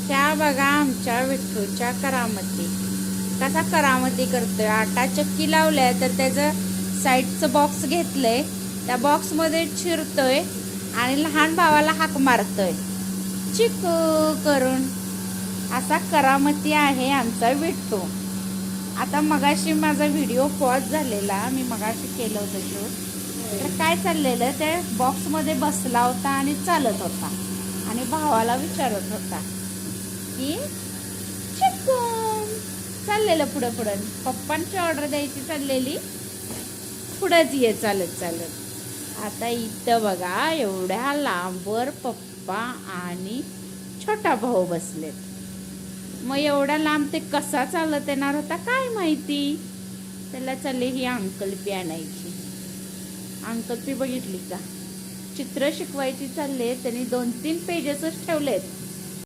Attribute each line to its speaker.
Speaker 1: त्या बघा आमच्या विठ्ठूच्या करामती कसा करामती करतोय. आटा चक्की लावल्या तर त्याचं साईडचं बॉक्स घेतलंय, त्या बॉक्समध्ये चिरतोय आणि लहान भावाला हाक मारतोय चिकू करून. असा करामती आहे आमचा विठ्ठू. आता मगाशी माझा व्हिडिओ पॉज झालेला, मी मगाशी केलं होतं शूट. तर काय चाललेलं, ते बॉक्समध्ये बसला होता आणि चालत होता आणि भावाला विचारत होता की चिकू चाललेलं पुढं पुढं. पप्पांची ऑर्डर द्यायची चाललेली, पुढंच ये चालत चालत. आता इथं बघा एवढ्या लांबवर पप्पा आणि छोटा भाऊ बसलेत. मग एवढ्या लांब ते कसा चालत येणार होता काय माहिती. त्याला चालले ही अंकल्पी आणायची. अंकल्पी बघितली का, चित्र शिकवायची चालले. त्यांनी 2-3 पेजेसच ठेवलेत